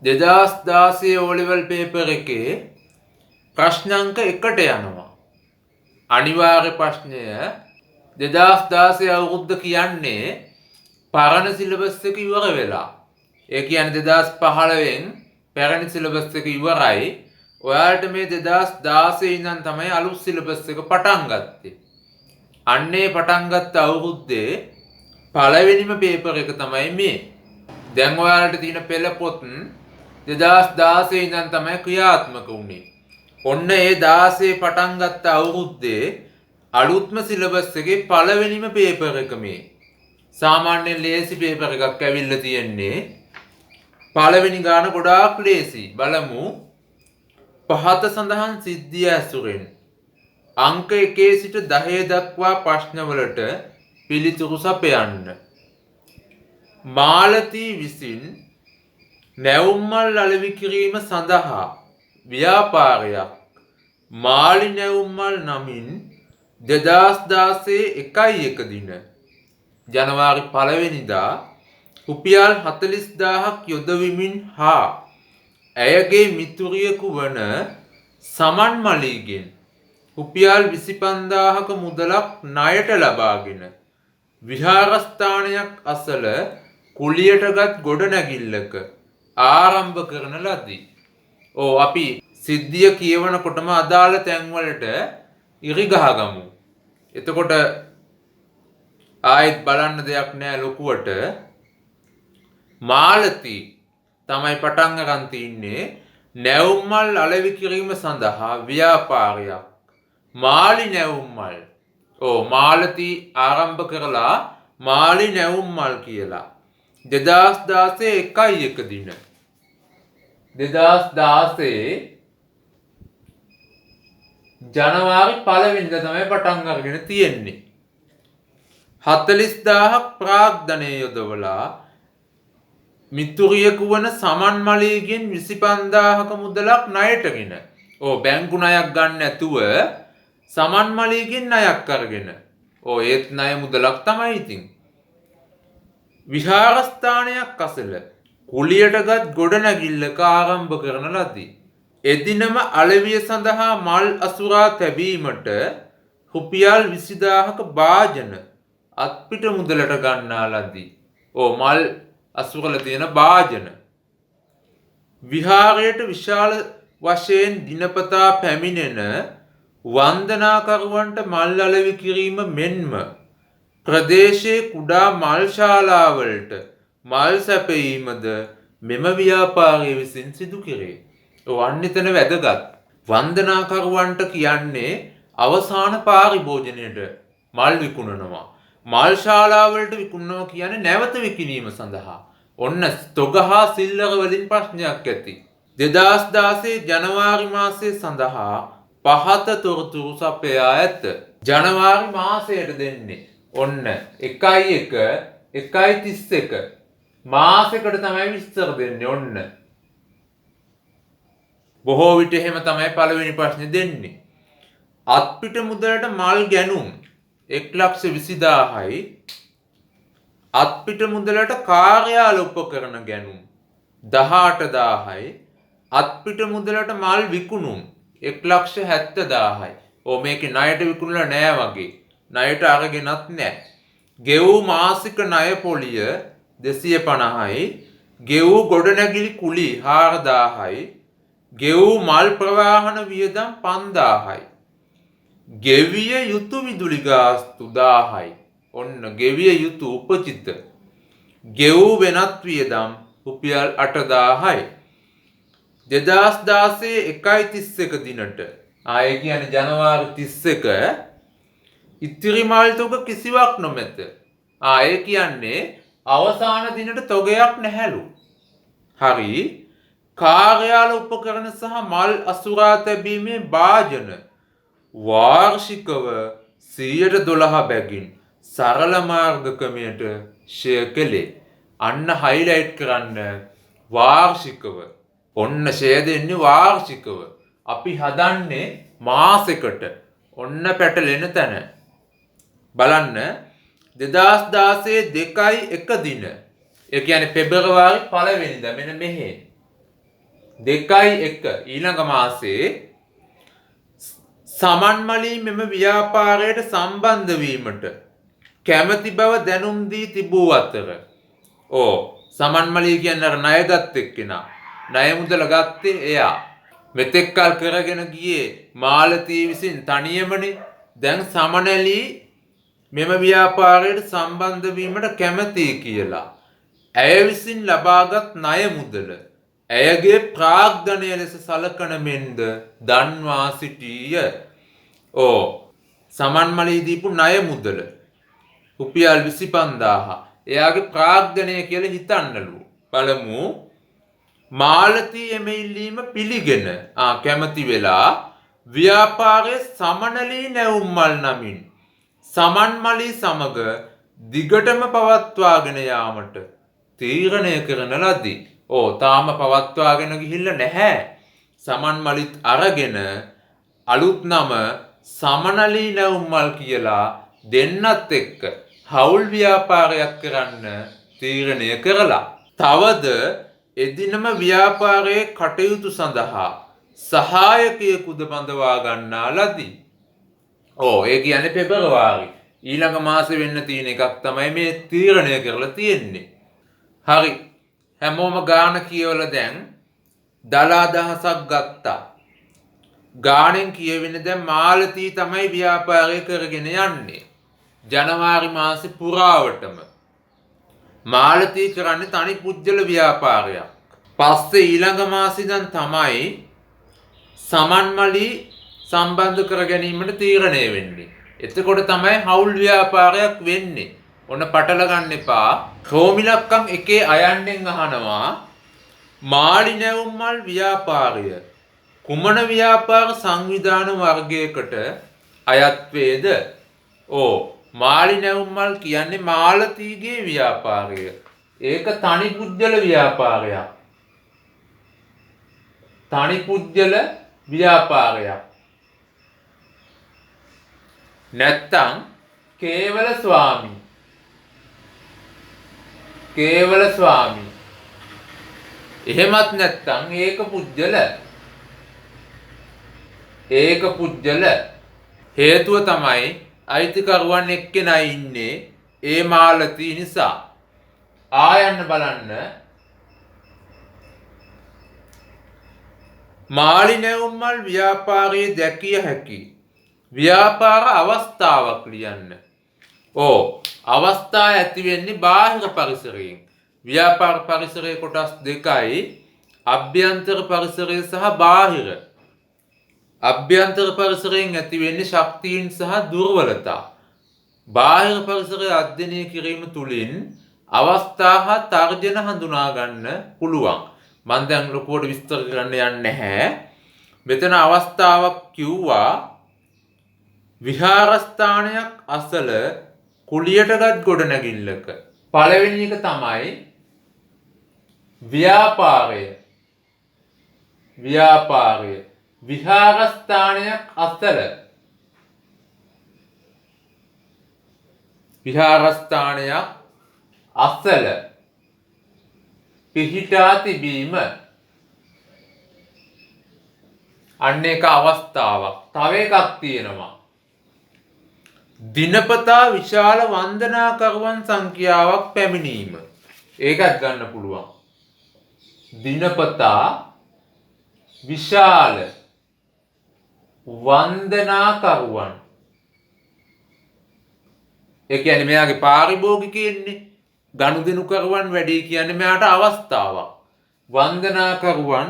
2016 O level paper එකේ ප්‍රශ්න අංක 1ට යනවා. අනිවාර්ය ප්‍රශ්නය 2016 අවුරුද්ද කියන්නේ පරණ සිලබස් එක ඉවර වෙලා. ඒ කියන්නේ 2015න් පැරණි සිලබස් එක ඉවරයි. ඔයාලට මේ 2016 ඉඳන් තමයි අලුත් සිලබස් එක පටන් ගත්තේ. අන්නේ පටන් ගත්ත අවුරුද්දේ පළවෙනිම පේපර් එක තමයි මේ. දැන් ඔයාලට තියෙන පෙළ පොත් 2016 ඉඳන් තමයි ක්‍රියාත්මක වුනේ. ඔන්න ඒ 16 පටන් ගත්ත අවුරුද්දේ අලුත්ම සිලබස් එකේ පළවෙනිම පේපර් එක මේ. සාමාන්‍ය ලේසි පේපර් එකක් ඇවිල්ලා තියෙන්නේ. පළවෙනි ගාන ගොඩාක් ලේසි. බලමු. පහත සඳහන් සිද්ධිය ඇසුරෙන් අංක 1 සිට 10 දක්වා ප්‍රශ්නවලට පිළිතුරු සපයන්න. මාලතී විසින් නැවුම්මල් අලෙවි කිරීම සඳහා ව්‍යාපාරයක් මාලි නැවුම්මල් නමින් 2016 1 දින ජනවාරි 1 වෙනිදා රුපියල් 40000ක් යොදවමින් හා ඇයගේ මිතුරියකු වන සමන් මලීගෙන් රුපියල් 25000ක මුදලක් ණයට ලබාගෙන විහාරස්ථානයක් අසල කුලියටගත් ගොඩනැගිල්ලක ආරම්භ කරන ලදී. අපි සිද්ධිය කියවනකොටම අදාළ තැන්වලට ඉරි ගහගමු. එතකොට ආයෙත් බලන්න දෙයක් නෑ ලොකුවට. මාලති තමයි පටන් ගන්න තින්නේ නැවුම්මල් අලෙවි කිරීම සඳහා ව්‍යාපාරයක්. මාලි නැවුම්මල්. මාලති ආරම්භ කරලා මාලි නැවුම්මල් කියලා. 2016 1 දින 2016 ජනවාරි 1 වෙනිදා තමයි පටන් අරගෙන තියෙන්නේ. 40000ක් ප්‍රාග්ධනය යොදවලා මිතුරියකු වන සමන් මලීගෙන් 25000ක මුදලක් ණයටගෙන. බැංකු ණයක් ගන්න නැතුව සමන් මලීගෙන් ණයක් අරගෙන. ඒත් ණය මුදලක් තමයි ඉතින්. විහාරස්ථානයක් අසල කුලියටගත් ගොඩනැගිල්ලක ආරම්භ කරන ලදී. එදිනම අලෙවිය සඳහා මල් අසුරා තැබීමට රුපියල් 20000ක භාජන අත්පිට මුදලට ගන්නා ලදී. මල් අසුරල තියෙන භාජන. විහාරයට විශාල වශයෙන් දිනපතා පැමිණෙන වන්දනාකරුවන්ට මල් අලෙවි කිරීම මෙන්ම ප්‍රදේශයේ කුඩා මල් ශාලාවලට මල් සැපයීමද මෙම ව්‍යාපාරය විසින් සිදු කෙරේ. වන්නිතන වැදගත්. වන්දනාකරුවන්ට කියන්නේ අවසාන පාරිභෝජනයට මල් විකුණනවා. මල් ශාලාවලට විකුණනවා කියන්නේ නැවත විකිණීම සඳහා. ඔන්න තොග හා සිල්ලර වලින් ප්‍රශ්නයක් ඇති. 2016 ජනවාරි මාසයේ සඳහා පහත තොරතුරු සපයා ඇත. ජනවාරි මාසයට දෙන්නේ ඔන්න 1/1/31 මාසෙකට තමයි විස්තර දෙන්නේ. ඔන්න බොහෝ විට එහෙම තමයි පළවෙනි ප්‍රශ්නේ දෙන්නේ. අත්පිට මුදලට මල් ගැනුම් 1,20,000යි. අත්පිට මුදලට කාර්යාල උපකරණ ගැනුම් 18,000යි. අත්පිට මුදලට මල් විකුණුම් 1,70,000යි. මේකේ ණයට විකුණලා නෑ වගේ. ණයට අරගෙනත් නෑ. ගෙවූ මාසික ණය පොලිය 250යි. ගෙවූ ගොඩනැගිලි කුලි 4,000යි. ගෙවූ මල් ප්‍රවාහන වියදම් 5,000යි. ගෙවිය යුතු විදුලි ගාස්තු 1000යි. ඔන්න ගෙවිය යුතු උපචිත. ගෙවූ වෙනත් වියදම් රුපියල් 8,000යි. 2016 1/31 දිනට ආයේ කියන්නේ ජනවාරි 31 ඉතිරි මල් තොග කිසිවක් නොමැත. ඒ කියන්නේ අවසාන දිනට තොගයක් නැහැලු. හරි. කාර්යාල උපකරණ සහ මල් අසුරා තැබීමේ භාජන වාර්ෂිකව 112 බැගින් සරල මාර්ග ක්‍රමයට ෂෙය කළේ. අන්න හයිලයිට් කරන්න වාර්ෂිකව. ඔන්න ෂෙය දෙන්නේ වාර්ෂිකව. අපි හදන්නේ මාසෙකට. ඔන්න පැටලෙන තැන. බලන්න 2016 2/1 දින. ඒ කියන්නේ පෙබරවාරි 1 වෙනිදා මෙන්න මෙහෙ. 2.1 ඊළඟ මාසේ සමන්මලී මෙම ව්‍යාපාරයට සම්බන්ධ වීමට කැමැති බව දැනුම් දී තිබූ අතර සමන්මලී කියන්නේ අර ණයගත් එක්කෙනා. ණය මුදල ගත්තේ එයා. මෙතෙක් කල කරගෙන ගියේ මාලතී විසින් තනියමනේ. දැන් සමනලී මෙම ව්‍යාපාරයට සම්බන්ධ වීමට කැමැතියි කියලා. ඇය විසින් ලබාගත් ණය මුදල ඇයගේ ප්‍රාග්ධනය ලෙස සලකන මෙන්ද දන්වා සිටීය. සමන්මලී දීපු ණය මුදල රුපියල් 25000 එයාගේ ප්‍රාග්ධනය කියලා හිතන්නලු. බලමු මාලතී එම ඉල්ලීම පිළිගෙන කැමති වෙලා ව්‍යාපාරයේ සමනලී නැවුම්මල් නමින් සමන්මලී සමග දිගටම පවත්වාගෙන යාමට තීරණය කරන ලදී. තාම පවත්වාගෙන ගිහිල්ලා නැහැ. සමන්මලිත් අරගෙන අලුත් නම සමනලී නැවුම්මල් කියලා දෙන්නත් එක්ක හවුල් ව්‍යාපාරයක් කරන්න තීරණය කරලා. තවද එදිනම ව්‍යාපාරයේ කටයුතු සඳහා සහායකයෙකුද බඳවා ගන්නා ලදී. ඒ කියන්නේ පෙබරවාරි ඊළඟ මාසෙ වෙන්න තියෙන එකක් තමයි මේ තීරණය කරලා තියෙන්නේ. හරි. හැමෝම ගාන කියවලා දැන් දල අදහසක් ගත්තා. ගානෙන් කියවෙන්නේ දැන් මාලතී තමයි ව්‍යාපාරය කරගෙන යන්නේ. ජනවාරි මාසෙ පුරාවටම මාලතී කරන්නේ තනි පුජ්‍යල ව්‍යාපාරයක්. පස්සේ ඊළඟ මාසෙ ඉඳන් තමයි සමන්මලී සම්බන්ධ කර ගැනීමට තීරණය වෙන්නේ. එතකොට තමයි හවුල් ව්‍යාපාරයක් වෙන්නේ. ඔන්න පටල ගන්න එපා. රෝමිලක්කම් 1 අයන්නෙන් අහනවා මාළි නැවුම්මල් ව්‍යාපාරය කුමන ව්‍යාපාර සංවිධාන වර්ගයකට අයත් වේද? මාළි නැවුම්මල් කියන්නේ මාලතීගේ ව්‍යාපාරය. ඒක තනි පුජ්‍යල ව්‍යාපාරයක්. තනි පුජ්‍යල ව්‍යාපාරයක්. නැත්තම් කේවල ස්වාමී. කේවල ස්වාමී. එහෙමත් නැත්තම් ඒක පුජ්‍යල. ඒක පුජ්‍යල. හේතුව තමයි අයිතිකරුවන් එක්කෙනා ඉන්නේ ඒ මාලතී නිසා. ආයන්න බලන්න මාළි නැවුම්මල් ව්‍යාපාරයේ දැකිය හැකි ව්‍යාපාර අවස්ථාවක් ලියන්න. අවස්ථා ඇති වෙන්නේ බාහිර පරිසරයෙන්. ව්‍යාපාර පරිසරයේ කොටස් දෙකයි අභ්‍යන්තර පරිසරය සහ බාහිර. අභ්‍යන්තර පරිසරයෙන් ඇති වෙන්නේ ශක්තියින් සහ දුර්වලතා. බාහිර පරිසරය අධ්‍යයනය කිරීම තුළින් අවස්ථා හා තර්ජන හඳුනා ගන්න පුළුවන්. මම දැන් ලොකුවට විස්තර කරන්න යන්නේ නැහැ. මෙතන අවස්ථාවක් කිව්වා විහාරස්ථානයක් අසල කුලියටගත් ගොඩනැගිල්ලක. පළවෙනි එක තමයි ව්‍යාපාරය. ව්‍යාපාරය විහාරස්ථානයක් අසල. විහාරස්ථානයක් අසල පිහිටා තිබීම. අන්න එක අවස්ථාවක්. තව එකක් තියෙනවා. දිනපතා විශාල වන්දනාකරුවන් සංඛ්‍යාවක් පැමිණීම. ඒකත් ගන්න පුළුවන්. දිනපතා විශාල වන්දනාකරුවන්. ඒ කියන්නේ මෙයාගේ පාරිභෝගිකයන්නේ ගනුදෙනුකරුවන් වැඩි කියන්නේ මෙයාට අවස්ථාවක්. වන්දනාකරුවන්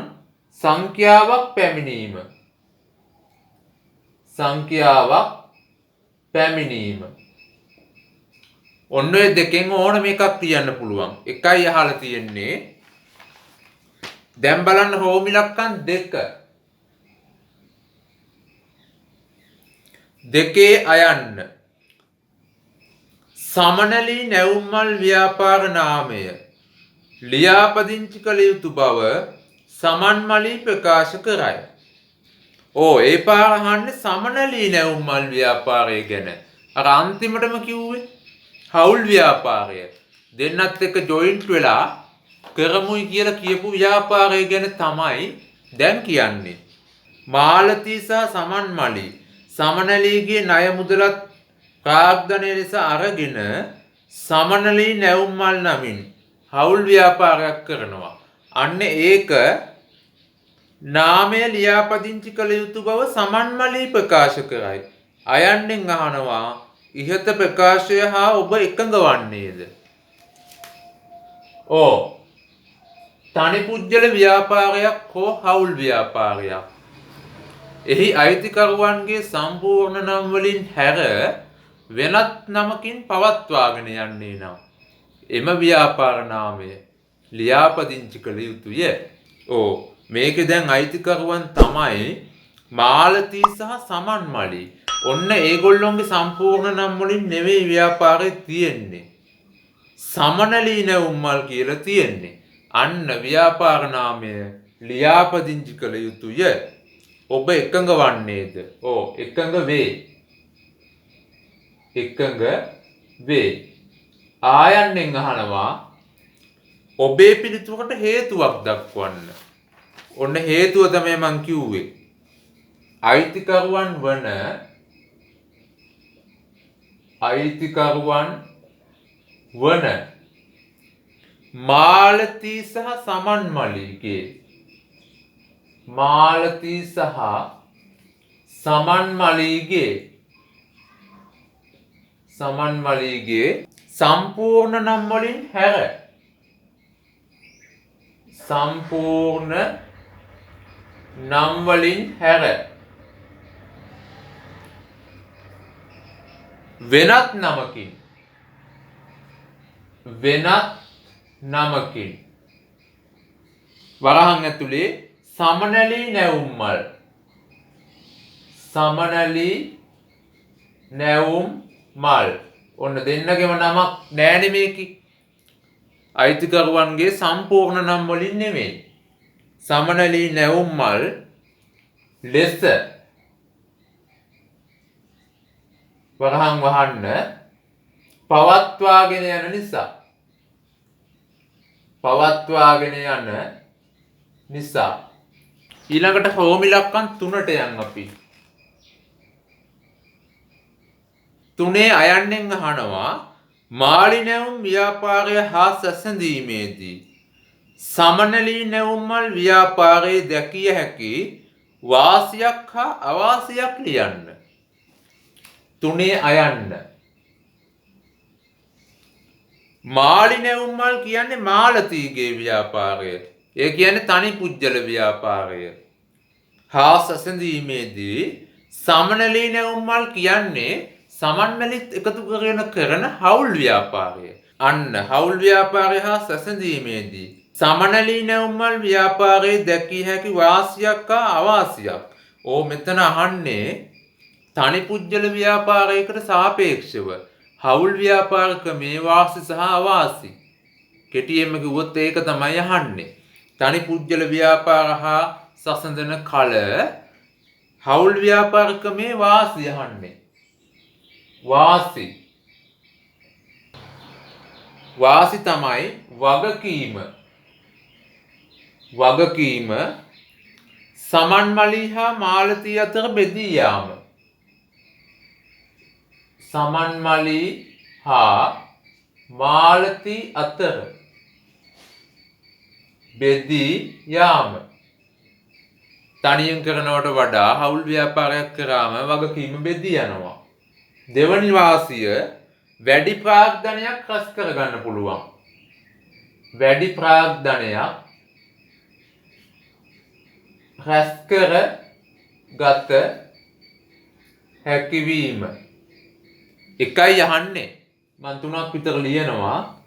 සංඛ්‍යාවක් පැමිණීම. සංඛ්‍යාවක් පැමිණීම. ඔන්න ඔය දෙකෙන් ඕනම එකක් කියන්න පුළුවන්. එකයි අහලා තියෙන්නේ. දැන් බලන්න රෝමිලක්කම් 2. දෙකේ අයන්න. සමනලී නැවුම්මල් ව්‍යාපාර නාමය ලියාපදිංචි කළ යුතු බව සමන්මලී ප්‍රකාශ කරයි. ඒ පාර අහන්නේ සමනලී නැවුම්මල් ව්‍යාපාරය ගැන. අර අන්තිමටම කිව්වේ හවුල් ව්‍යාපාරය. දෙන්නත් එක්ක ජොයින්ට් වෙලා කරමුයි කියලා කියපු ව්‍යාපාරය ගැන තමයි දැන් කියන්නේ. මාලතී සහ සමන්මලී සමනලීගේ ණය මුදලත් ප්‍රාග්ධනය ලෙස අරගෙන සමනලී නැවුම් මල් නමින් හවුල් ව්‍යාපාරයක් කරනවා. අන්න ඒක නාමය ලියාපදිංචි කළ යුතු බව සමන්මලී ප්‍රකාශ කරයි. අයන්නෙන් අහනවා ඉහත ප්‍රකාශය හා ඔබ එකඟ වන්නේද? තනි පුජ්‍යල ව්‍යාපාරයක් හෝ හවුල් ව්‍යාපාරයක්. එහි අයිතිකරුවන්ගේ සම්පූර්ණ නම් වලින් හැර වෙනත් නමකින් පවත්වාගෙන යන්නේ නම් එම ව්‍යාපාර නාමය ලියාපදිංචි කළ යුතුය. මේකේ දැන් අයිතිකරුවන් තමයි මාලතී සහ සමන්මලී. ඔන්න ඒගොල්ලොන්ගේ සම්පූර්ණ නම් වලින් නෙවෙයි ව්‍යාපාරේ තියෙන්නේ. සමනලී නැවුම්මල් කියලා තියෙන්නේ. අන්න ව්‍යාපාර නාමය ලියාපදිංචි කළ යුතුය. ඔබ එකඟ වන්නේද? එකඟ වේ. එකඟ වේ. ආයන්නෙන් අහනවා ඔබේ පිළිතුරට හේතුවක් දක්වන්න. ඔන්න හේතුව තමයි මං කිව්වේ. අයිතිකරුවන් වන මාලතී සහ සමන්මලීගේ සම්පූර්ණ නම් වලින් හැර වෙනත් නමකින් වරහන් ඇතුලේ සමනලී නැවුම් මල් ඔන්න දෙන්නගේම නමක් නෑනේ මේකේ. අයිතිකරුවන්ගේ සම්පූර්ණ නම් වලින් නෙමෙයි. සමනලී නැවුම් මල් ලෙස වරහන් වහන්න පවත්වාගෙන යන නිසා ඊළඟට හෝමි ලක්කන් 3ට යන් අපි. 3 අයන්නෙන් අහනවා මාලි නැවුම් ව්‍යාපාරය හා සැසඳීමේදී සමනලී නැවුම්මල් ව්‍යාපාරයේ දැකිය හැකි වාසියක් හා අවාසියක් ලියන්න. 3 අයන්න. මාලි නැවුම්මල් කියන්නේ මාලතීගේ ව්‍යාපාරය. ඒ කියන්නේ තනි පුජ්‍යල ව්‍යාපාරය. හා සැසඳීමේදී සමනලී නැවුම්මල් කියන්නේ සමන්මලිත් එකතු කරන හවුල් ව්‍යාපාරය. අන්න හවුල් ව්‍යාපාරය හා සැසඳීමේදී සමනලී නැවුම්මල් ව්‍යාපාරයේ දැකිය හැකි වාසියක් හා අවාසියක්. මෙතන අහන්නේ තනි පුජ්‍යල ව්‍යාපාරයකට සාපේක්ෂව හවුල් ව්‍යාපාරකමේ වාසි සහ අවාසි. කෙටියෙන්ම කිව්වොත් ඒක තමයි අහන්නේ. තනි පුජ්‍යල ව්‍යාපාර හා සසඳන කල හවුල් ව්‍යාපාරකමේ වාසි අහන්නේ. වාසි තමයි වගකීම සමන්මලී හා මාලතී අතර බෙදී යාම. සමන්මලී හා මාලතී අතර බෙදී යාම. තනියෙන් කරනවට වඩා හවුල් ව්‍යාපාරයක් කරාම වගකීම බෙදී යනවා. දෙවනි වාසිය වැඩි ප්‍රාග්ධනයක් රැස් කරගන්න පුළුවන්. වැඩි ප්‍රාග්ධනයක් රැස් කර ගත හැකිවීම. එකයි අහන්නේ. මන් 3ක් විතර ලියනවා.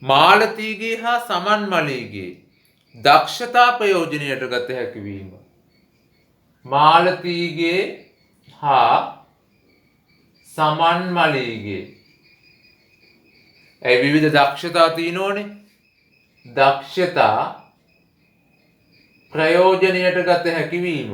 මාලතීගේ හා සමන්මලීගේ දක්ෂතා ප්‍රයෝජනයට ගත හැකිවීම. මාලතීගේ හා සමන්මලීගේ විවිධ දක්ෂතා තියෙනෝනේ. දක්ෂතා ප්‍රයෝජනයට ගත හැකිවීම.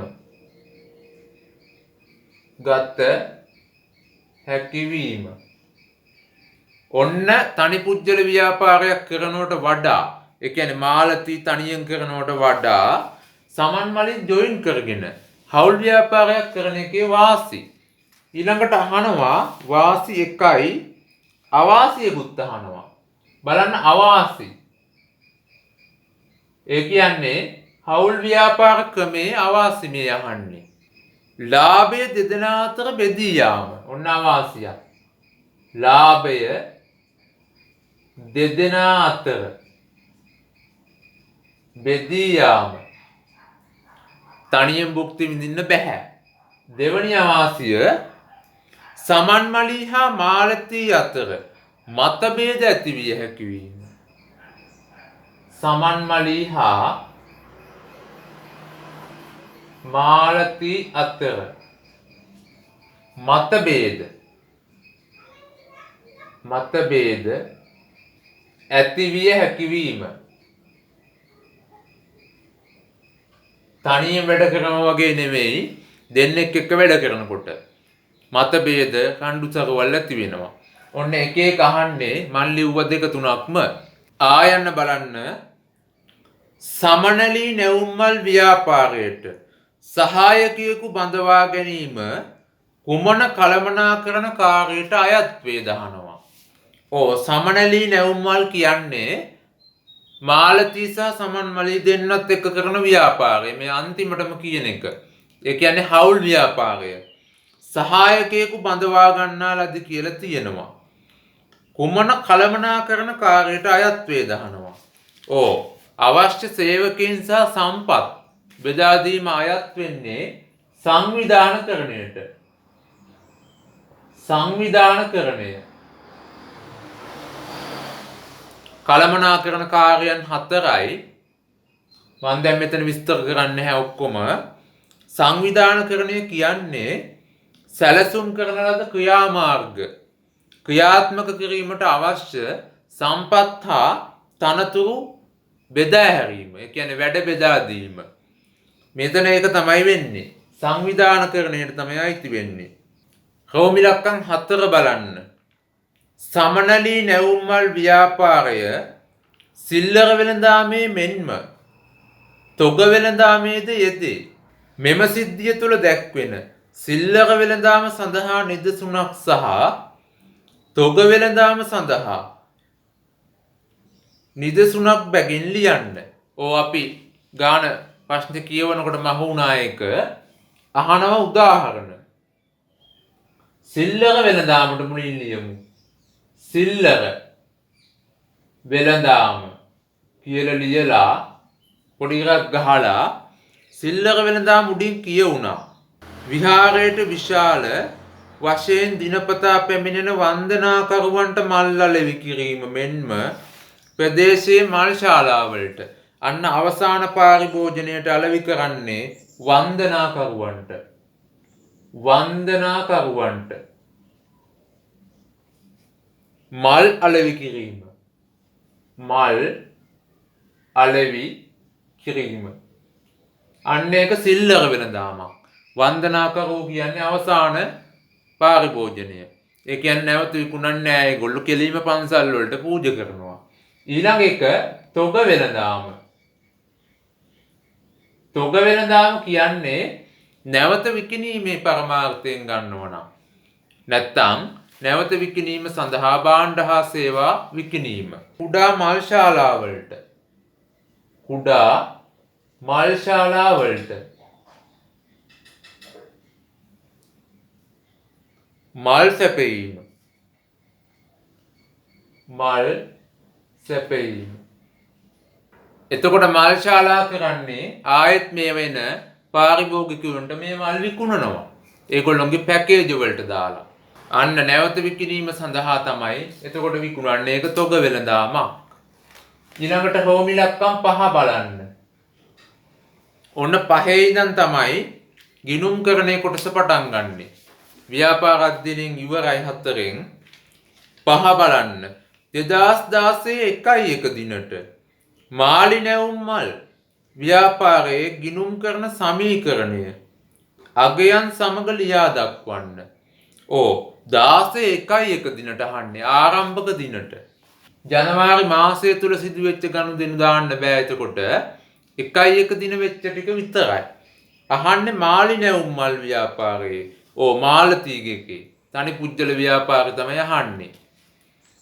ඔන්න තනි පුජ්‍යල ව්‍යාපාරයක් කරනවට වඩා ඒ කියන්නේ මාලති තනියෙන් කරනවට වඩා සමන් මලින් ජොයින් කරගෙන හවුල් ව්‍යාපාරයක් කරන එකේ වාසි. ඊළඟට අහනවා වාසි 1යි අවාසියකුත් අහනවා. බලන්න අවාසි. ඒ කියන්නේ හවුල් ව්‍යාපාර ක්‍රමේ අවාසි මේ අහන්නේ. ලාභය දෙදෙනා අතර බෙදී යාම. ඔන්න අවාසියක්. ලාභය දෙදෙනා අතර බෙදී යාම. තනියෙන් භුක්ති විඳින්න බෑ. දෙවැනි අවාසිය සමන්මලී හා මාලතී අතර මතභේද ඇති විය හැකි වීම. සමන්මලී හා මාලතී අතර මතභේද ඇති විය හැකි වීම. තනියෙන් වැඩ කරනවා වගේ නෙමෙයි දෙන්නෙක් එක්ක වැඩ කරනකොට මතභේද කණ්ඩුසරවල් ඇති වෙනවා. ඔන්න එක එක අහන්නේ මන් ලිව්ව දෙක තුනක්ම ආයන්න බලන්න. සමනලී නැවුම්මල් ව්‍යාපාරයට සහායකයෙකු බඳවා ගැනීම කුමන කළමනාකරණ කාර්යයට අයත් වේද අහනවා. සමනලී නැවුම්මල් කියන්නේ මාලතී සහ සමන්මලී දෙන්නත් එක්ක කරන ව්‍යාපාරය. මේ අන්තිමටම කියන එක. ඒ කියන්නේ හවුල් ව්‍යාපාරය. සහායකයෙකු බඳවා ගන්නා ලද කියලා තියෙනවා. කුමන කළමනාකරණ කාර්යයට අයත් වේද අහනවා. අවශ්‍ය සේවකයන් සහ සම්පත් බෙදා දීම අයත් වෙන්නේ සංවිධානකරණයට. සංවිධානකරණය කළමනාකරණ කාර්යයන් 4යි. මම දැන් මෙතන විස්තර කරන්නේ නැහැ ඔක්කොම. සංවිධානකරණය කියන්නේ සැලසුම් කරන ලද ක්‍රියාමාර්ග ක්‍රියාත්මක කිරීමට අවශ්‍ය සම්පත් හා තනතුරු බෙදා හැරීම. ඒ කියන්නේ වැඩ බෙදා දීම. මෙතන ඒක තමයි වෙන්නේ. සංවිධානකරණයට තමයි අයිති වෙන්නේ. රෝමි ලක්කම් 4 බලන්න. සමනලී නැවුම්මල් ව්‍යාපාරය සිල්ලර වෙළඳාමේ මෙන්ම තොග වෙළඳාමේද යෙදේ. මෙම සිද්ධිය තුළ දැක්වෙන සිල්ලර වෙළඳාම සඳහා නිදසුනක් සහ තොග වෙළඳාම සඳහා නිදසුනක් බැගින් ලියන්න. අපි ගාන ප්‍රශ්න කියවනකොට මහුණා එක අහනවා උදාහරණ. සිල්ලර වෙළඳාමට මුලින් ලියමු. සිල්ලර වෙළඳාම කියලා ලියලා පොඩි එකක් ගහලා සිල්ලර වෙළඳාම උඩින් කියවුණා. විහාරයට විශාල වශයෙන් දිනපතා පැමිණෙන වන්දනාකරුවන්ට මල් අලෙවි කිරීම මෙන්ම ප්‍රදේශයේ මල් ශාලාවලට අන්න අවසාන පාරිභෝජනයට අලෙවි කරන්නේ වන්දනාකරුවන්ට. මල් අලෙවි කිරීම. මල් අලෙවි කිරීම. අන්න ඒක සිල්ලර වෙළඳාමක්. වන්දනාකරුවෝ කියන්නේ අවසාන පාරිභෝජනය. ඒ කියන්නේ නැවත විකුණන්නේ නැහැ. ඒගොල්ලෝ කෙලීම පන්සල් වලට පූජා කරනවා. ඊළඟ එක තොග වෙළඳාම. තොග වෙළඳාම කියන්නේ නැවත විකිණීමේ පරමාර්ථයෙන් ගන්නව නම්. නැත්තම් නැවත විකිණීම සඳහා භාණ්ඩ හා සේවා විකිණීම. කුඩා මල් ශාලාවලට මල් සැපයීම. එතකොට මල් ශාලා කරන්නේ ආයෙත් මේ වෙන පාරිභෝගිකයන්ට මේ මල් විකුණනවා. ඒගොල්ලොන්ගේ පැකේජ් වලට දාලා. අන්න නැවත විකිණීම සඳහා තමයි එතකොට විකුණන්නේ. ඒක තොග වෙළඳාමක්. ඊළඟට රෝමි ලක්කම් 5 බලන්න. ඔන්න 5 ඉඳන් තමයි ගිණුම් කරණේ කොටස පටන් ගන්නෙ. ව්‍යාපාර අධ්‍යයනයෙන් ඉවරයි 4න්. 5 බලන්න. 2016 1 දිනට මාලි නැවුම්මල් ව්‍යාපාරයේ ගිණුම් කරන සමීකරණය අගයන් සමග ලියා දක්වන්න. 16 1 දිනට අහන්නේ ආරම්භක දිනට. ජනවාරි මාසය තුල සිදුවෙච්ච ගනුදෙනු දාන්න බෑ. එතකොට 1 දින වෙච්ච ටික විතරයි. අහන්නේ මාළි නැවුම් මල් ව්‍යාපාරයේ. මාලතීගකේ තනි පුජ්‍යල ව්‍යාපාරය තමයි අහන්නේ.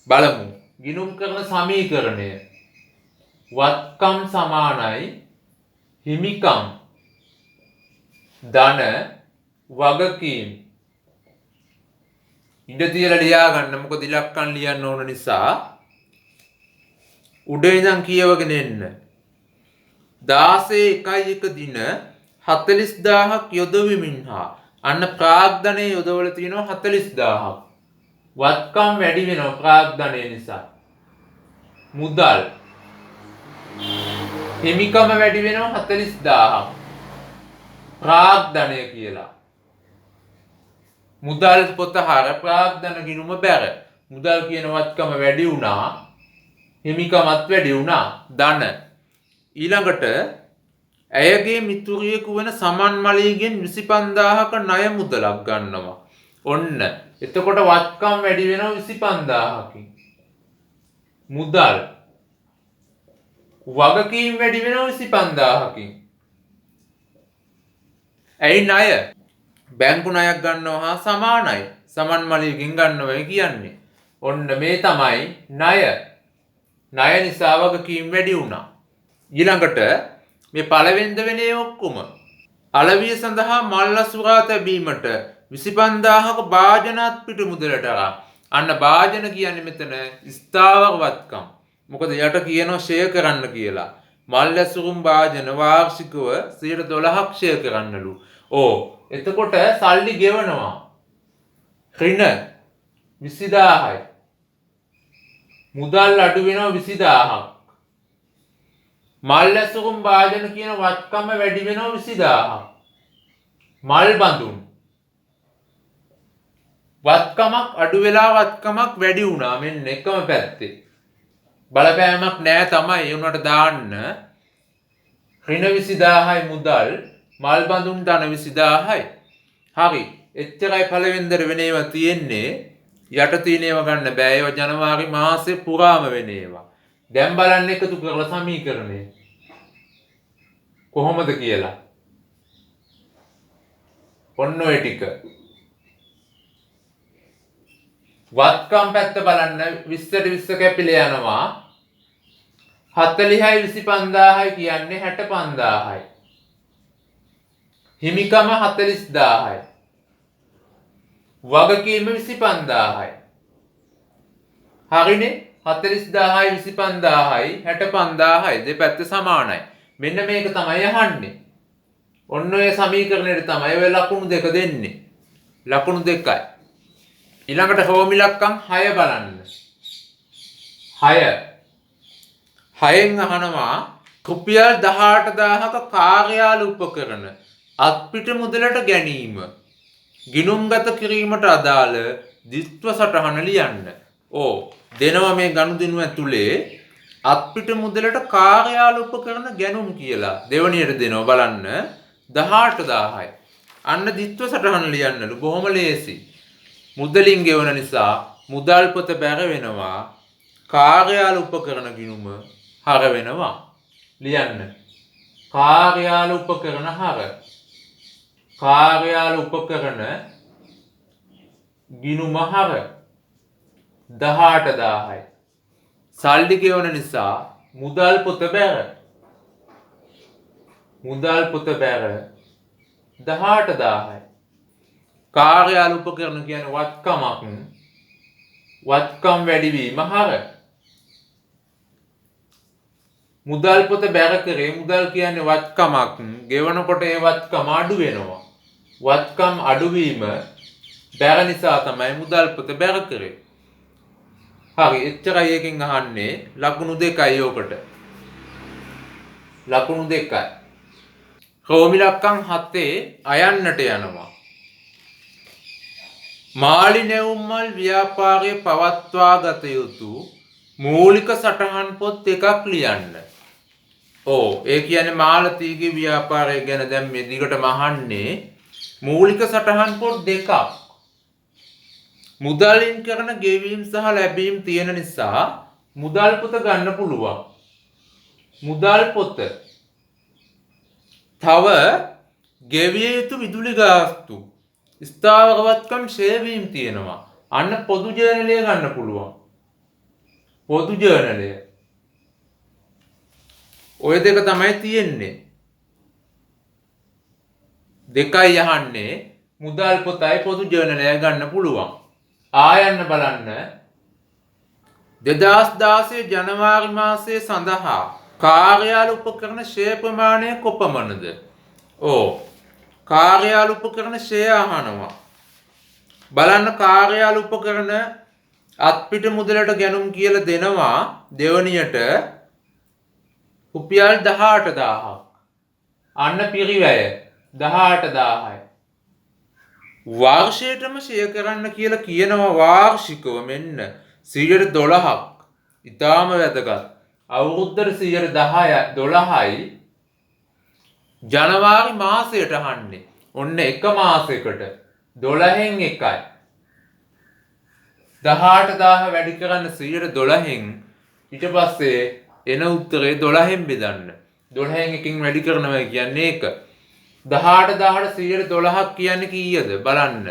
බලමු. ගිණුම් කරන සමීකරණය. වත්කම් සමානයි හිමිකම් ධන වගකීම්. ඉඳ තියලා ලියා ගන්න. මොකද ඉලක්කම් ලියන්න ඕන නිසා. උඩ ඉඳන් කියවගෙන එන්න. 16 දින 40000ක් යොදවමින් හා අන්න ප්‍රාග්ධනයේ යොදවල තියෙනවා 40000ක්. වත්කම් වැඩි වෙනවා ප්‍රාග්ධනය නිසා. මුදල් හිමිකම වැඩි වෙනවා 40000ක්. ප්‍රාග්ධනය කියලා. මුදල් පොත හර ප්‍රාග්ධන ගිණුම බැර. මුදල් කියන වත්කම වැඩි වුණා. හිමිකමත් වැඩි වුණා. ධන ඊළඟට ඇයගේ මිතුරියෙකු වෙන සමන් මලීගෙන් 25000ක ණය මුදලක් ගන්නවා. ඔන්න. එතකොට වත්කම් වැඩි වෙනවා 25000කින්. මුදල් වගකීම් වැඩි වෙනවා 25000කින්. ඇයි ණය? බැංකු ණයක් ගන්නවා හා සමානයි. සමන් මලීගෙන් ගන්නවා කියන්නේ. ඔන්න මේ තමයි ණය. ණය නිසා වගකීම් වැඩි වුණා. ඊළඟට මේ පළවෙනිද වෙනේ ඔක්කොම අලවිය සඳහා මල් අසුරා තැබීමට 25000ක භාජනත් පිට මුදලට අන්න භාජන කියන්නේ මෙතන ස්ථාවර වත්කම්. මොකද යට කියනවා ෂෙයා කරන්න කියලා. මල් අසුරුම් භාජන වාර්ෂිකව 12%ක් ෂෙයා කරන්නලු. එතකොට සල්ලි ගෙවනවා. ඍණ 20000යි. මුදල් අඩු වෙනවා 20000ක්. මල් ඇසුරුම් භාජන කියන වත්කම වැඩි වෙනවා 20000ක්. මල් බඳුන් වත්කමක් අඩු වෙලා වත්කමක් වැඩි වුණා. මෙන්න එකම පැත්තේ බලපෑමක් නෑ තමයි. ඒ උනට දාන්න ඍණ 20000යි මුදල් මල් බඳුන් ධන 20000යි. හරි. එච්චරයි පළවෙනිදර වෙන ඒවා තියෙන්නේ. යට තියෙන ඒවා ගන්න බෑ. ඒවා ජනවාරි මාසේ පුරාම වෙන ඒවා. දැන් බලන්න එකතු කරලා සමීකරණය කොහොමද කියලා. ඔන්න ඔය ටික. වත්කම් පැත්ත බලන්න 20ට 20 කැපිලා යනවා. 40යි 25000යි කියන්නේ 65000යි. හිමිකම 40000යි. වගකීම 25000යි. හරිනේ? 40000යි 25000යි 65000යි දෙපැත්ත සමානයි. මෙන්න මේක තමයි අහන්නේ. ඔන්න ඔය සමීකරණයට තමයි ඔය ලකුණු දෙක දෙන්නේ. ලකුණු දෙකයි. ඊළඟට හෝමි ලක්කම් 6 බලන්න. 6න් අහනවා රුපියල් 18000ක කාර්යාල උපකරණ අත්පිට මුදලට ගැනීම. ගිණුම්ගත කිරීමට අදාළ ද්විත්ව සටහන ලියන්න. දෙනවා මේ ගනුදෙනු ඇතුලේ අත්පිට මුදලට කාර්යාල උපකරණ ගැනුම් කියලා. දෙවණියට දෙනවා බලන්න 18000යි. අන්න ද්විත්ව සටහන ලියන්නලු. බොහොම ලේසි. මුදලින් ගෙවන නිසා මුදල් පොත බැර වෙනවා. කාර්යාල උපකරණ ගිණුම හර වෙනවා. ලියන්න. කාර්යාල උපකරණ හර. කාර්යාල උපකරණ ගිණුම හර 18000යි. සල්ලි ගෙවන නිසා මුදල් පොත බැර. මුදල් පොත බැර 18000යි. කාර්යාල උපකරණ කියන්නේ වත්කමක්. වත්කම් වැඩිවීම හර. මුදල් පොත බැර කරේ මුදල් කියන්නේ වත්කමක්. ගෙවනකොට ඒ වත්කම අඩු වෙනවා. වත්කම් අඩුවීම බැර නිසා තමයි මුදල් පොත බැර කරේ. හරි එච්චරයි එකෙන් අහන්නේ. ලකුණු දෙකයි ඔකට. ලකුණු දෙකයි. රෝමි ලක්කම් 7 අයන්නට යනවා. මාළි නැවුම්මල් ව්‍යාපාරයේ පවත්වා ගත යුතු මූලික සටහන් පොත් එකක් ලියන්න. ඒ කියන්නේ මාලතීගේ ව්‍යාපාරය ගැන දැන් මේ දිගටම අහන්නේ. මූලික සටහන් පොත් දෙකක්. මුදලින් කරන ගෙවීම් සහ ලැබීම් තියෙන නිසා මුදල් පොත ගන්න පුළුවන්. මුදල් පොත. තව ගෙවිය යුතු විදුලි ගාස්තු ස්ථාවරවත්කම් ෂේවීම් තියෙනවා. අන්න පොදු ජර්නලය ගන්න පුළුවන්. පොදු ජර්නලය. ඔය දෙක තමයි තියෙන්නේ. දෙකයි යහන්නේ මුදල් පොතයි පොදු ජර්නලය ගන්න පුළුවන්. ආයන්න බලන්න 2016 ජනවාරි මාසයේ සඳහා කාර්යාල උපකරණ ෂෙයා ප්‍රමාණය කොපමණද? කාර්යාල උපකරණ ෂෙයා අහනවා. බලන්න කාර්යාල උපකරණ අත්පිට මුදලට ගැනුම් කියලා දෙනවා දෙවනියට රුපියල් 18000ක්. අන්න පිරිවැය 18000යි. වාර්ෂයටම ෂෙයා කරන්න කියලා කියනවා වාර්ෂිකව මෙන්න 12%ක්. ඊටාම වැදගත්. අවුරුද්දට 12යි ජනවාරි මාසයට අහන්නේ. ඔන්න එක මාසයකට 12න් එකයි. 18000 වැඩි කරන්න 12න් ඊට පස්සේ එන උත්තරේ 12න් බෙදන්න. 12න් එකකින් වැඩි කරනවා කියන්නේ ඒක. 18000ට 12ක් කියන්නේ කීයද බලන්න.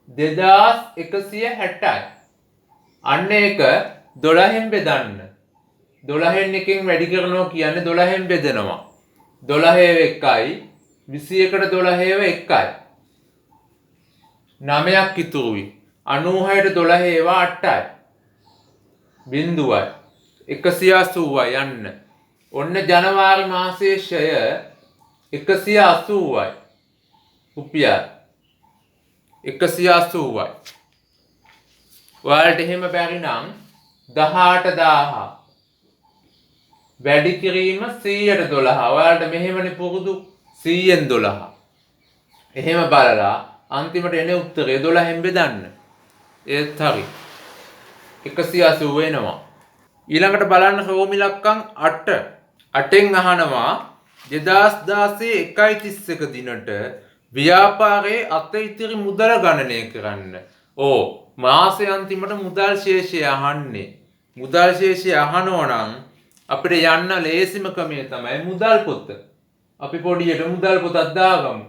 2160යි. අන්න ඒක 12න් බෙදන්න. 12න් එකකින් වැඩි කරනවා කියන්නේ 12න් බෙදනවා. 12 එකයි 21ට 12 එකයි. 9ක් ඉතුරුයි. 96ට 12 ඒවා 8යි. බිඳුවයි. 180යි යන්න. ඔන්න ජනවාරි මාසයේ ෂය 180යි. රුපියල් 180යි. ඔයාලට එහෙම බැරි නම් 18000 වැඩි කිරීම 100ට 12. ඔයාලට මෙහෙමනේ පුරුදු 100න් 12. එහෙම බලලා අන්තිමට එන උත්තරය 12න් බෙදන්න. ඒත් හරි. 180 වෙනවා. ඊළඟට බලන්න රෝම ඉලක්කම් 8. 8න් අහනවා 2016 1.31 දිනට ව්‍යාපාරයේ අත ඉතිරි මුදල ගණනය කරන්න. මාසයේ අන්තිමට මුදල් ශේෂය අහන්නේ. මුදල් ශේෂය අහනවා නම් අපිට යන්න ලේසිම ක්‍රමය තමයි මුදල් පොත. අපි පොඩියට මුදල් පොතක් දාගමු.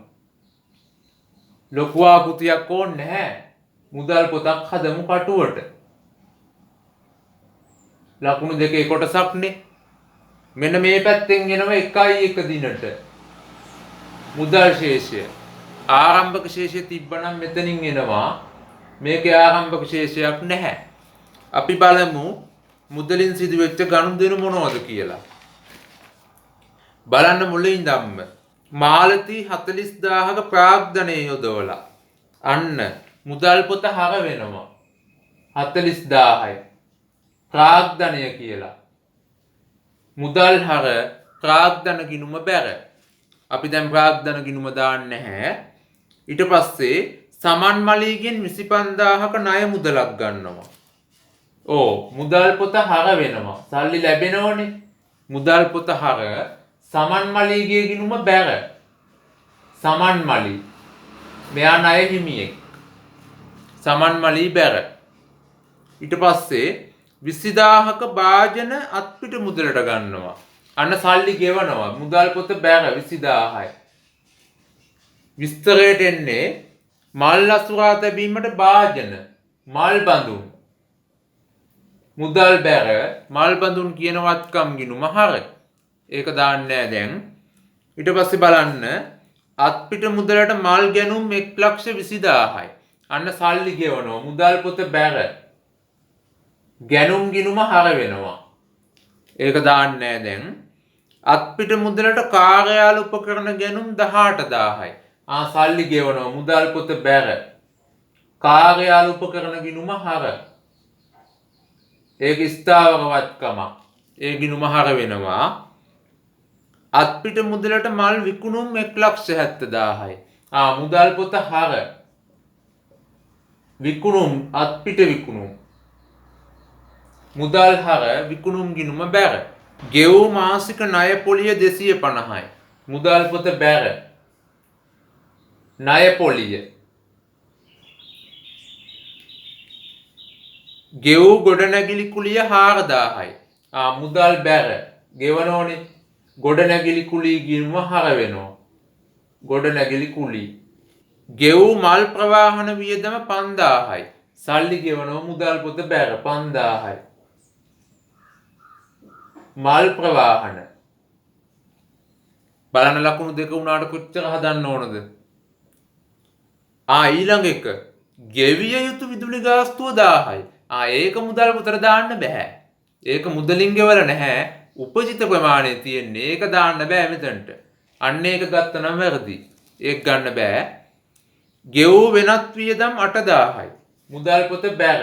ලොකු ආකෘතියක් ඕනේ නැහැ. මුදල් පොතක් හදමු කටුවට. ලකුණු දෙකේ කොටසක්නේ. මෙන්න මේ පැත්තෙන් එනවා 1.1 දිනට. මුදල් ශේෂය. ආරම්භක ශේෂය තිබ්බනම් මෙතනින් එනවා. මේකේ ආරම්භක ශේෂයක් නැහැ. අපි බලමු මුදලින් සිදුවෙච්ච ගනුදෙනු මොනවද කියලා. බලන්න මුලින්දම්ම මාලති 40000ක ප්‍රාග්ධනය යොදවලා අන්න මුදල් පොත හර වෙනවා 40000යි ප්‍රාග්ධනය කියලා. මුදල් හර ප්‍රාග්ධන ගිණුම බැර. අපි දැන් ප්‍රාග්ධන ගිණුම දාන්නේ නැහැ. ඊට පස්සේ සමන් මලීගෙන් 25000ක ණය මුදලක් ගන්නවා. මුදල් පොත හර වෙනවා. සල්ලි ලැබෙනවනේ. මුදල් පොත හර සමන් මලීගේ ගිණුම බැර. සමන් මලී. මෙයා ණය හිමියෙක්. සමන් මලී බැර. ඊට පස්සේ 20000ක භාජන අත්පිට මුදලට ගන්නවා. අන්න සල්ලි ගෙවනවා. මුදල් පොත බැර 20000යි. විස්තරයට එන්නේ මල් අසුරා තැබීමට භාජන මල් බඳුන් මුදල් බැර මල් බඳුන් කියන වත්කම් ගිණුම හර. ඒක දාන්නේ දැන්. ඊට පස්සේ බලන්න අත්පිට මුදලට මල් ගැනුම් 1,20,000යි. අන්න සල්ලි ගෙවනවා. මුදල් පොත බැර ගැනුම් ගිණුම හර වෙනවා. ඒක දාන්නේ දැන්. අත්පිට මුදලට කාර්යාල උපකරණ ගැනුම් 18000යි. සල්ලි ගෙවනවා. මුදල් පොත බැර කාර්යාල උපකරණ ගිණුම හර. ඒක ස්ථාවරවත්කම. ඒ ගිණුම හර වෙනවා. අත්පිට මුදලට මල් විකුණුම් 1,70,000යි. මුදල් පොත හර විකුණුම් අත්පිට විකුණුම් මුදල් හර විකුණුම් ගිණුම බැර. ගෙවූ මාසික ණය පොලිය 250යි. මුදල් පොත බැර ණය පොලිය ගෙවූ ගොඩනැගිලි කුලිය 4000යි. මුදල් බැර ගෙවනෝනේ. ගොඩනැගිලි කුලී ගිණුම හර වෙනවා. ගොඩනැගිලි කුලී. ගෙවූ මල් ප්‍රවාහන වියදම 5000යි. සල්ලි ගෙවනවා මුදල් පොත බැර 5000යි. මල් ප්‍රවාහන බලන්න ලකුණු දෙක උනාට කොච්චර හදන්න ඕනද? ඊළඟ එක ගෙවිය යුතු විදුලි ගාස්තුව 1000යි. ඒක මුදල් පොතට දාන්න බෑ. ඒක මුදලින් ගෙවල නැහැ. උපජිත ප්‍රමාණය තියෙන්නේ. ඒක දාන්න බෑ මෙතනට. අන්න ඒක ගත්තනම් වැරදි. ඒක ගන්න බෑ. ගෙවූ වෙනත් වියදම් 8000යි. මුදල් පොත බැර.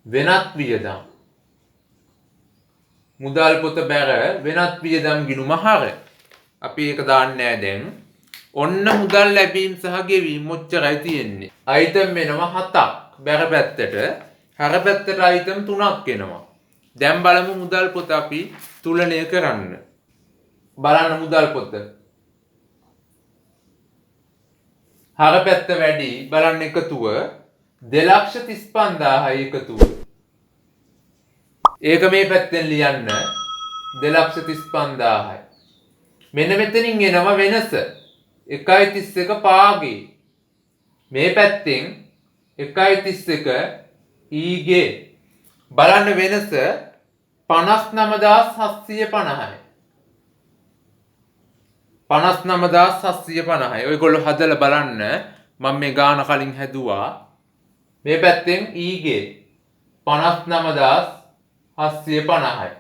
වෙනත් වියදම්. මුදල් පොත බැර වෙනත් වියදම් ගිණුම හර. අපි ඒක දාන්නේ නැහැ දැන්. ඔන්න මුදල් ලැබීම් සහ ගෙවීම් මොච්චරයි තියෙන්නේ. අයිටම් වෙනවා 7ක් බැර පැත්තට. හර පැත්තට අයිටම් 3ක් එනවා. දැන් බලමු මුදල් පොත අපි තුලනය කරන්න. බලන්න මුදල් පොත. හර පැත්ත වැඩි බලන්න එකතුව 235000යි එකතුව. ඒක මේ පැත්තෙන් ලියන්න 235000යි. මෙන්න මෙතනින් එනවා වෙනස 1.31 පාගේ. මේ පැත්තෙන් 1.31 ඊගේ. බලන්න වෙනස 59750යි. 59750යි. ඔයගොල්ලෝ හදලා බලන්න. මම මේ ගාන කලින් හැදුවා. මේ පැත්තෙන් ඊගේ 59750යි.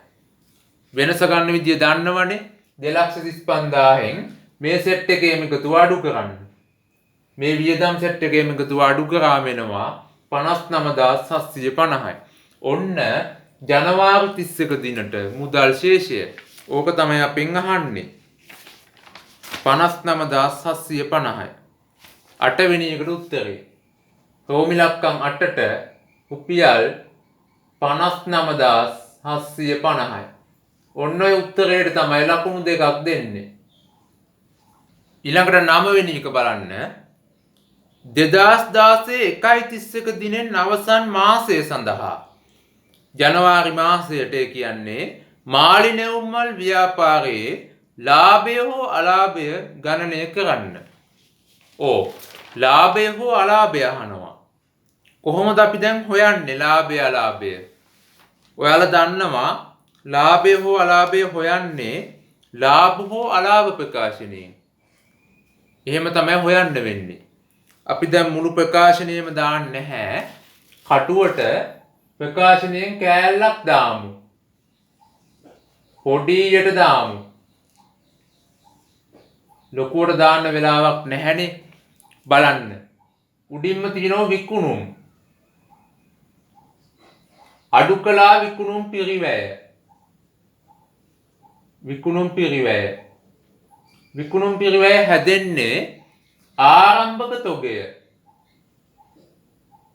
වෙනස ගන්න විදිය දන්නවනේ. 235000න් මේ සෙට් එකේම එකතු අඩු කරන්න. මේ වියදම් සෙට් එකේම එකතු අඩු කරාම එනවා 59750යි. ඔන්න ජනවාරි 31 දිනට මුදල් ශේෂය. ඕක තමයි අපෙන් අහන්නේ. 59750යි. 8 වෙනි එකට උත්තරේ. රෝමි ලක්කම් 8ට රුපියල් 59750යි. ඔන්න ඔය උත්තරේට තමයි ලකුණු දෙකක් දෙන්නේ. ඊළඟට 9 වෙනි එක බලන්න. 2016 1.31 දිනෙන් අවසන් මාසය සඳහා ජනවාරි මාසයට කියන්නේ මාළි නැවුම්මල් ව්‍යාපාරයේ ලාභය හෝ අලාභය ගණනය කරන්න. ලාභය හෝ අලාභය අහනවා. කොහොමද අපි දැන් හොයන්නේ ලාභය අලාභය? ඔයාලා දන්නවා ලාභය හෝ අලාභය හොයන්නේ ලාභ හෝ අලාභ ප්‍රකාශනයෙන්. එහෙම තමයි හොයන්න වෙන්නේ. අපි දැන් මුළු ප්‍රකාශනයම දාන්නේ නැහැ. කටුවට ප්‍රකාශනයෙන් කෑල්ලක් දාමු. පොඩියට දාමු. ලොකුවට දාන්න වෙලාවක් නැහැනේ. බලන්න. උඩින්ම තියෙනවා විකුණුම්. අඩු කළා විකුණුම් පිරිවැය. විකුණුම් පිරිවැය. විකුණුම් පිරිවැය හැදෙන්නේ ආරම්භක තොගය.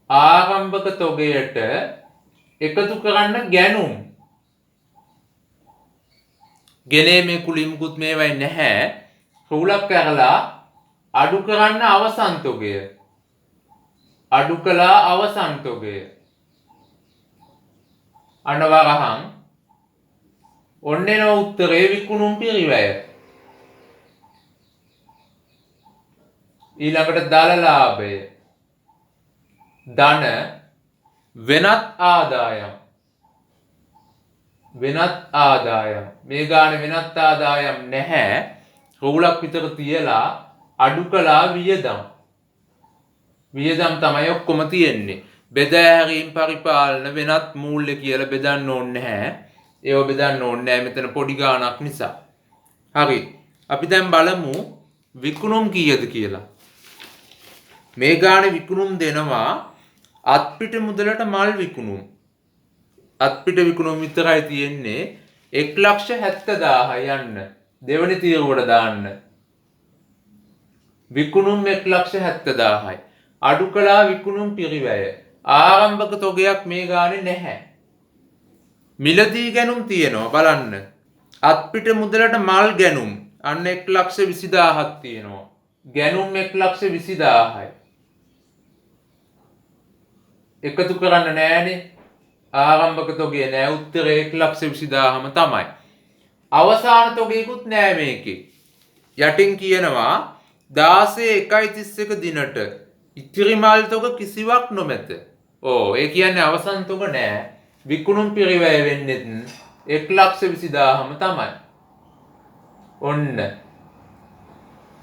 ආරම්භක තොගයට එකතු කරන්න ගැනුම්. ගෙනීමේ කුලිමුකුත් මේවයි නැහැ. රූලක් කරලා අඩු කරන්න අවසන් තොගය. අඩු කළා අවසන් තොගය. අනවරහන් ඔන්නෙන උත්තරේ විකුණුම් පිරිවැය. ඊළඟට දල ලාභය. ධන වෙනත් ආදායම්. වෙනත් ආදායම්. මේ ගානේ වෙනත් ආදායම් නැහැ. රූලක් විතර තියලා අඩු කළා වියදම්. වියදම් තමයි ඔක්කොම තියෙන්නේ. බෙදා හැරීම් පරිපාලන වෙනත් මූල්‍ය කියලා බෙදන්න ඕනේ නැහැ. ඒව බෙදන්න ඕනේ නැහැ මෙතන පොඩි ගාණක් නිසා. හරි. අපි දැන් බලමු විකුණුම් කීයද කියලා. මේ ගානේ විකුණුම් දෙනවා අත්පිට මුදලට මල් විකුණුම්. අත්පිට විකුණුම් විතරයි තියෙන්නේ 1,70,000 යන්න. දෙවනි තීරුවට දාන්න. විකුණුම් 1,70,000යි. අඩු කළා විකුණුම් පිරිවැය. ආරම්භක තොගයක් මේ ගානේ නැහැ. මිලදී ගැනුම් තියෙනවා බලන්න. අත්පිට මුදලට මල් ගැනුම් අන්න 1,20,000ක් තියෙනවා. ගැනුම් 1,20,000යි. එකතු කරන්න නෑනේ. ආරම්භක තොගේ නෑ උත්තරේ 1,20,000ම තමයි. අවසාන තොගයකුත් නෑ මේකේ. යටින් කියනවා 16 දිනට ඉතිරි මල් තොග කිසිවක් නොමැත. ඒ කියන්නේ අවසන් තොග නෑ. විකුණුම් පිරිවැය වෙන්නෙත් 1,20,000ම තමයි. ඔන්න.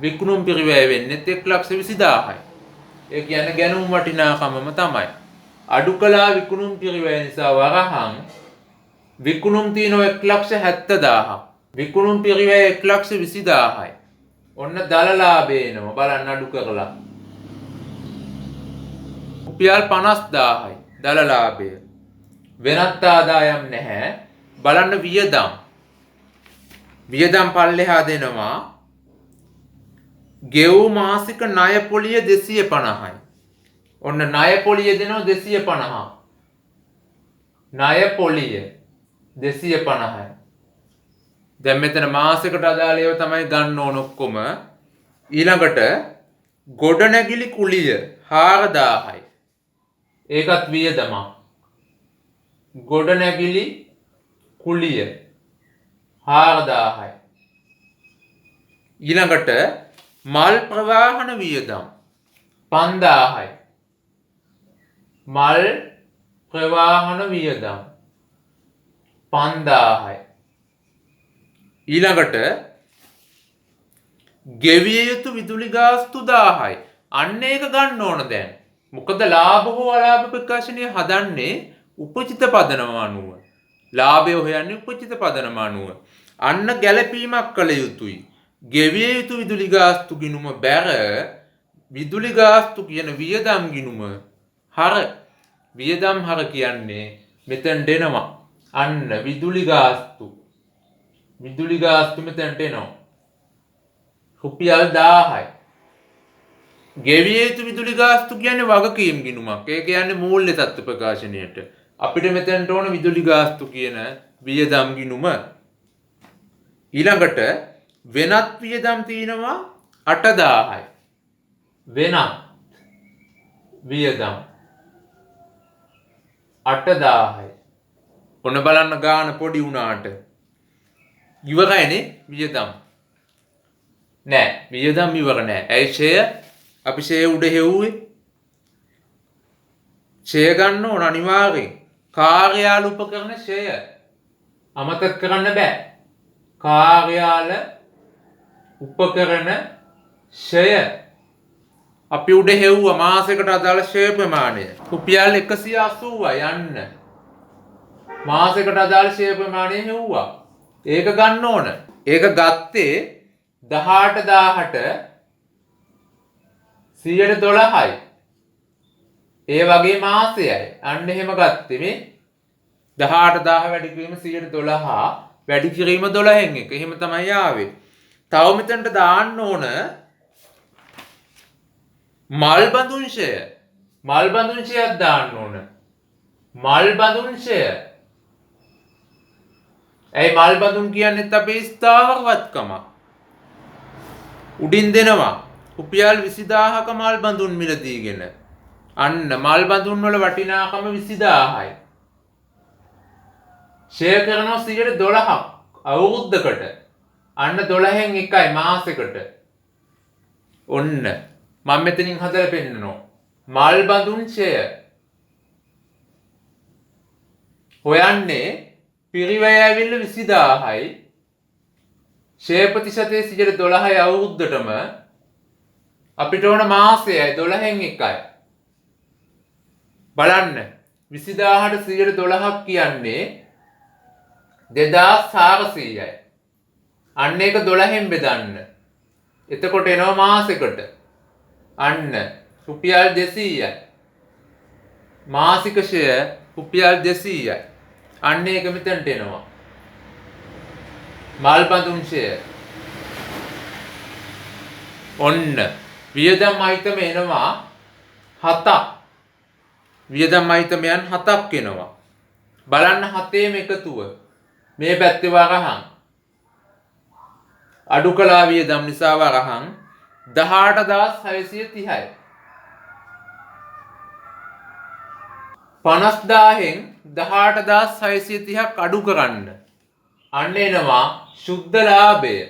විකුණුම් පිරිවැය වෙන්නෙත් 1,20,000යි. ඒ කියන්නේ ගැනුම් වටිනාකමම තමයි. අඩු කළා විකුණුම් පිරිවැය නිසා වරහන් විකුණුම් තියෙනවා 1,70,000ක්. විකුණුම් පිරිවැය 1,20,000යි. ඔන්න දල ලාභය එනවා බලන්න අඩු කරලා. රුපියල් 50,000යි දල ලාභය. වෙනත් ආදායම් නැහැ. බලන්න වියදම්. වියදම් පල්ලෙහා දෙනවා. ගෙව් මාසික ණය පොලිය 250යි. ඔන්න ණය පොලිය දෙනවා 250. ණය පොලිය 250යි. දැන් මෙතන මාසෙකට අදාළ ඒවා තමයි ගන්න ඕන ඔක්කොම. ඊළඟට ගොඩනැගිලි කුලිය 4,000යි. ඒකත් වියදමක්. ගොඩනැගිලි කුලිය 4,000යි. ඊළඟට මල් ප්‍රවාහන වියදම් 5,000යි. මල් ප්‍රවාහන වියදම් 5,000යි. ඊළඟට ගෙවිය යුතු විදුලි ගාස්තු 1000යි. අන්න ඒක ගන්න ඕන දැන්. මොකද ලාභ හෝ අලාභ ප්‍රකාශනය හදන්නේ උපචිත පදනම අනුව. ලාභය හොයන්නේ උපචිත පදනම අනුව. අන්න ගැළපීමක් කළ යුතුයි. ගෙවිය යුතු විදුලි ගාස්තු ගිණුම බැර විදුලි ගාස්තු කියන වියදම් ගිණුම හර වියදම් හර කියන්නේ මෙතෙන්ට එනවා. අන්න විදුලි ගාස්තු මෙතෙන්ට එනවා. රුපියල් 1000යි. ගෙවිය යුතු විදුලි ගාස්තු කියන්නේ වගකීම් ගිණුමක්. ඒ කියන්නේ මූල්‍ය තත්ත්ව ප්‍රකාශනයට. අපිට මෙතෙන්ට ඕන විදුලි ගාස්තු කියන වියදම් ගිණුම. ඊළඟට වෙනත් වියදම් තියෙනවා 8,000යි. වෙනත් වියදම් 8,000යි. ඔන්න බලන්න ගාන පොඩි වුණාට. ඉවරයිනේ වියදම්. නෑ වියදම් ඉවර නෑ. ඇයි ෂෙය? අපි ෂෙය උඩ හෙව්වේ. ෂෙය ගන්න ඕන අනිවාර්යෙන්. කාර්යාල උපකරණ ෂෙය. අමතක කරන්න බෑ. කාර්යාල උපකරණ ෂෙය. අපි උඩ හෙව්වා මාසයකට අදාළ ෂෙය ප්‍රමාණය. රුපියල් 180යි යන්න. මාසයකට අදාළ ෂෙය ප්‍රමාණය හෙව්වා. ඒක ගන්න ඕන. ඒක ගත්තේ 18,000ට 112යි. ඒ වගේ මාසයයි. අන්න එහෙම ගත්තේ මේ 18,000 වැඩි කිරීම 112 වැඩි කිරීම 12න් එක. එහෙම තමයි ආවේ. තව මෙතනට දාන්න ඕන මල් බඳුන් ෂෙය. මල් බඳුන් ෂෙයක් දාන්න ඕන. මල් බඳුන් ෂෙය. ඇයි මල් බඳුන් කියන්නේත් අපේ ස්ථාවරවත්කම. උඩින් දෙනවා රුපියල් 20,000ක මල් බඳුන් මිලදීගෙන. අන්න මල් බඳුන් වල වටිනාකම 20,000යි. ෂෙය කරනවා 12ක් අවුරුද්දකට. අන්න 12න් එකයි මාසෙකට. ඔන්න මම මෙතනින් හදලා පෙන්නනවා. මල් බඳුන් ෂෙය හොයන්නේ පිරිවැය ඇවිල්ලා 20,000යි. ෂෙය ප්‍රතිශතයේ 12යි අවුරුද්දටම. අපිට ඕන මාසයයි 12න් එකයි. බලන්න 20,000ට 12ක් කියන්නේ 2,400යි. අන්න ඒක 12න් බෙදන්න. එතකොට එනවා මාසෙකට. අන්න රුපියල් 200යි. මාසික ෂෙය රුපියල් 200යි. අන්න ඒක මෙතනට එනවා. මල් බඳුන් ෂෙය. ඔන්න වියදම් අයිතම එනවා 7ක්. වියදම් අයිතමයන් 7ක් එනවා. බලන්න 7ේම එකතුව. මේ පැත්තේ වරහන්. අඩු කළා වියදම් නිසා වරහන් 18,630යි. 50,000න් 18,630ක් අඩු කරන්න. අන්න එනවා සුද්ධ ලාභය.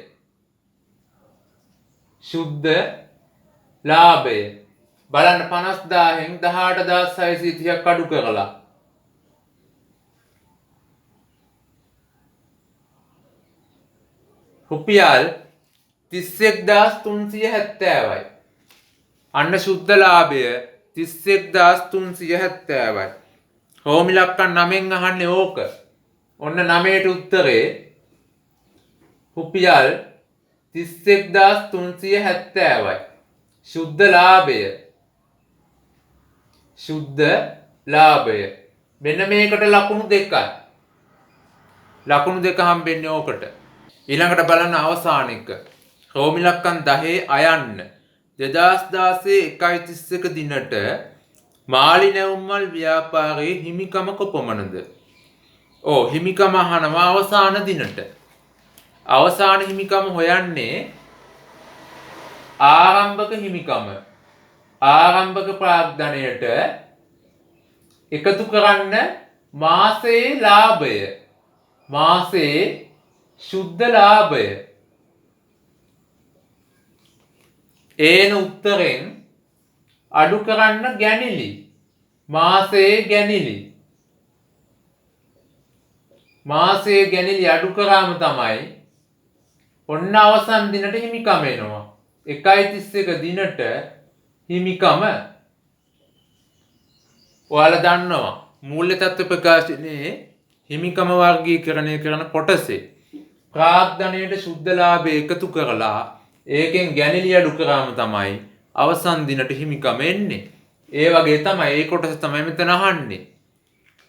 සුද්ධ ලාභය. බලන්න 50,000න් 18,630ක් අඩු කරලා. රුපියල් 31,370යි. අන්න සුද්ධ ලාභය 31,370යි. රෝමි ලක්කන් 9න් අහන්නේ ඕක. ඔන්න 9ට උත්තරේ රුපියල් 31,370යි. සුද්ධ ලාභය. සුද්ධ ලාභය. මෙන්න මේකට ලකුණු දෙකයි. ලකුණු දෙක හම්බෙන්නේ ඕකට. ඊළඟට බලන්න අවසාන එක. රෝමි ලක්කන් 10 අයන්න 2016 1.31 දිනට මාලි නැවුම්මල් ව්‍යාපාරයේ හිමිකම කොපමණද? හිමිකම අහනවා අවසාන දිනට. අවසාන හිමිකම හොයන්නේ ආරම්භක හිමිකම. ආරම්භක ප්‍රාග්ධනයට එකතු කරන්න මාසයේ ලාභය. මාසයේ සුද්ධ ලාභය. ඒන උත්තරෙන් අඩු කරන්න ගැනිලි. මාසයේ ගැනිලි. මාසයේ ගැනිලි අඩු කරාම තමයි ඔන්න අවසන් දිනට හිමිකම එනවා. 1.31 දිනට හිමිකම ඔයාලා දන්නවා මූල්‍ය තත්ත්ව ප්‍රකාශනයේ හිමිකම වර්ගීකරණය කරන කොටසේ ප්‍රාග්ධනයට සුද්ධ ලාභය එකතු කරලා ඒකෙන් ගැනිලි අඩු කරාම තමයි අවසන් දිනට හිමිකම එන්නේ. ඒ වගේ තමයි ඒ කොටස තමයි මෙතන අහන්නේ.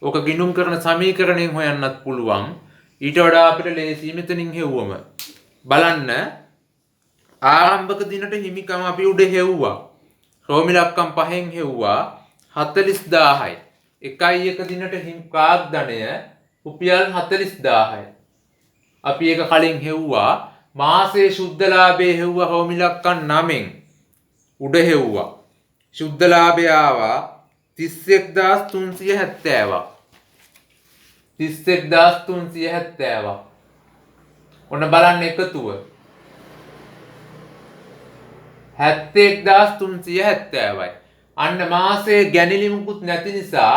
ඕක ගිණුම් කරන සමීකරණයෙන් හොයන්නත් පුළුවන්. ඊට වඩා අපිට ලේසි මෙතනින් හෙව්වම. බලන්න ආරම්භක දිනට හිමිකම අපි උඩ හෙව්වා. රෝමි ලක්කම් 5න් හෙව්වා 40000යි. 1.1 දිනට ප්‍රාග්ධනය රුපියල් 40000යි. අපි ඒක කලින් හෙව්වා මාසයේ සුද්ධ ලාභයේ හෙව්වා රෝමි ලක්කම් 9න් උඩ හෙව්වා. සුද්ධ ලාභය ආවා 31,370ක්. 31,370ක්. ඔන්න බලන්න එකතුව 71,370යි. අන්න මාසයේ ගැනිලි මුකුත් නැති නිසා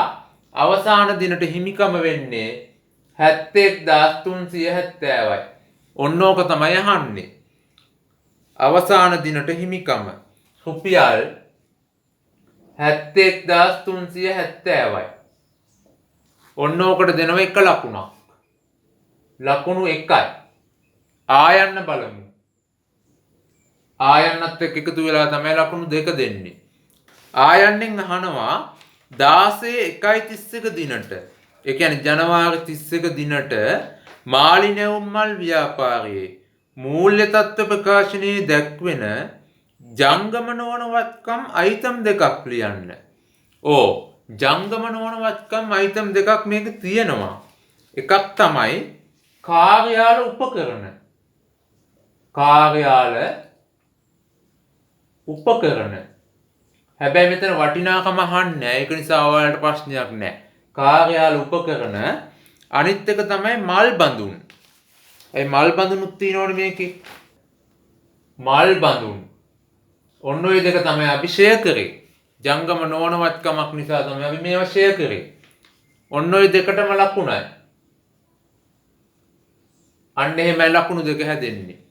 අවසාන දිනට හිමිකම වෙන්නේ 71,370යි. ඔන්න ඕක තමයි අහන්නේ. අවසාන දිනට හිමිකම රුපියල් 71,370යි. ඔන්න ඕකට දෙනව එක ලකුණක්. ලකුණු 1යි. ආයන්න බලමු. ආයන්නත් එක්ක එකතු වෙලා තමයි ලකුණු 2 දෙන්නේ. ආයන්නෙන් අහනවා 16 1.31 දිනට. ඒ කියන්නේ ජනවාරි 31 දිනට මාලි නැවුම්මල් ව්‍යාපාරයේ මූල්‍ය තත්ත්ව ප්‍රකාශනයේ දැක්වෙන ජංගම නොවන වත්කම් අයිටම් දෙකක් ලියන්න. ජංගම නොවන වත්කම් අයිටම් දෙකක් මේක තියෙනවා. එකක් තමයි කාර්යාල උපකරණ. කාර්යාල උපකරණ. හැබැයි මෙතන වටිනාකම අහන්නේ නැහැ. ඒක නිසා ඔයාලට ප්‍රශ්නයක් නැහැ. කාර්යාල උපකරණ. අනිත් එක තමයි මල් බඳුන්. ඒ මල් බඳුනුත් තියෙනවනේ මේකේ. මල් බඳුන්. ඔන්න ඔය දෙක තමයි අපි ෂෙයා කරේ. ජංගම නොවන වත්කමක් නිසා තමයි අපි මේවා ෂෙයා කරේ. ඔන්න ඔය දෙකටම ලකුණයි. අන්න එහෙමයි ලකුණු දෙක හැදෙන්නේ.